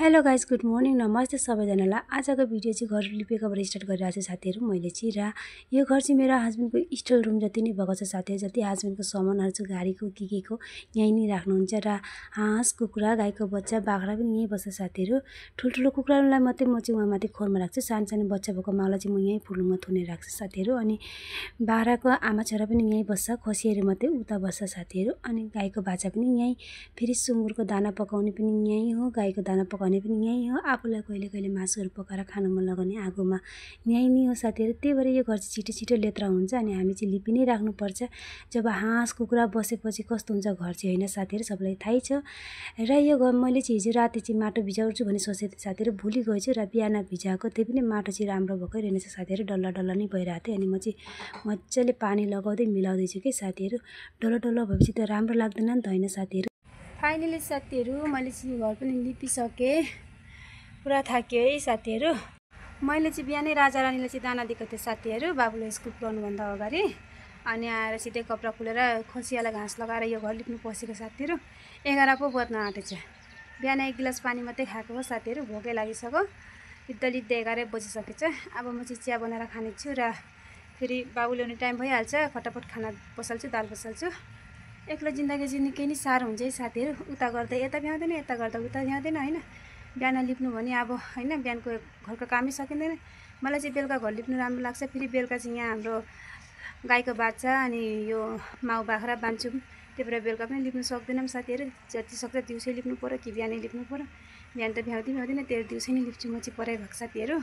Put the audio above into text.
Hello guys, good morning, नमस्ते सबैजनालाई। आजको भिडियो चाहिँ घर लिपेकोबाट स्टार्ट गरिरहेको छु साथीहरू। मैले चाहिँ र यो घर चाहिँ मेरो हस्बेन्डको स्टोर रुम जति नै भएको छ साथीहरू। जति हस्बेन्डको सामानहरू छ, गाडीको के को यहीँ नै राख्नुहुन्छ। र हाँस, कुखुरा, गाईको बच्चा, बाख्रा पनि यहीँ बस्छ साथीहरू। ठुल्ठुलो कुखुरालाई मात्रै म चाहिँ उहाँ माथि खोरमा राख्छु। सानो सानो बच्चा भएको माउलाई चाहिँ म यहीँ फुलुङमा थुनेर राख्छु साथीहरू। अनि बाख्राको आमा छोरा पनि यहीँ बस्छ, खसीहरू मात्रै उता बस्छ साथीहरू। अनि गाईको बाछा पनि यहीँ, फेरि सुँगुरको दाना पकाउने पनि यहीँ हो, गाईको दाना पकाउने पनि यहीँ हो। आफूलाई कहिले कहिले मासुहरू पकाएर खानु मन लगाउने आगोमा यहीँ नै हो साथीहरू। त्यही भएर यो घर चाहिँ छिटो छिटो लेत्रा हुन्छ अनि हामी चाहिँ लिपि नै राख्नुपर्छ। जब हाँस कुखुरा बसेपछि कस्तो हुन्छ घर चाहिँ, होइन साथीहरू, सबैलाई थाहै छ। र यो घर मैले चाहिँ हिजो राति चाहिँ माटो भिजाउँछु भन्ने सोचेको थिएँ साथीहरू, भुलि गएछु र बिहान भिजाएको। त्यही पनि माटो चाहिँ राम्रो भएकै रहेनछ साथीहरू, डल्ला डल्ला नै भइरहेको थियो। अनि म चाहिँ मजाले पानी लगाउँदै मिलाउँदैछु कि साथीहरू। डल्ला डल्ला भएपछि त राम्रो लाग्दैन नि त, होइन साथीहरू। फाइनली साथीहरू मैले चाहिँ घर पनि लिपिसकेँ, पुरा थाक्यो है साथीहरू। मैले चाहिँ बिहानै राजा रानीलाई चाहिँ दाना दिएको थिएँ साथीहरू, बाबुले स्कुल पुऱ्याउनुभन्दा अगाडि। अनि आएर सिधै कपडा खुलेर खसियालाई घाँस लगाएर यो घर लिप्नु पसेको साथीहरू। 11 पो बज्न आँटेछ। बिहान 1 गिलास पानी मात्रै खाएको हो साथीहरू, भोकै लागिसक्यो। लिप्दा लिप्दा 11 बजिसकेछ। अब म चाहिँ चिया बनाएर खानेछु र फेरि बाबु ल्याउने टाइम भइहाल्छ, फटाफट खाना बसाल्छु, दाल बसाल्छु। एक्लो जिन्दगी चाहिँ निकै नै साह्रो हुन्छ है साथीहरू। उता गर्दा यता भ्याउँदैन, यता गर्दा उता भ्याउँदैन, होइन। बिहान लिप्नु भने अब होइन, बिहानको घरको कामै सकिँदैन। मलाई चाहिँ बेलुका घर लिप्नु राम्रो लाग्छ। फेरि बेलुका चाहिँ यहाँ हाम्रो गाईको बाछा अनि यो माउ बाख्रा बान्छौँ, त्यही भएर बेलुका पनि लिप्नु सक्दैनौँ साथीहरू। जति सक्छ दिउँसै लिप्नु पऱ्यो कि बिहानै लिप्नु पऱ्यो। बिहान त भ्याउँदैन, त्यही दिउँसै नै लिप्छु म चाहिँ, पढाइ भएको साथीहरू।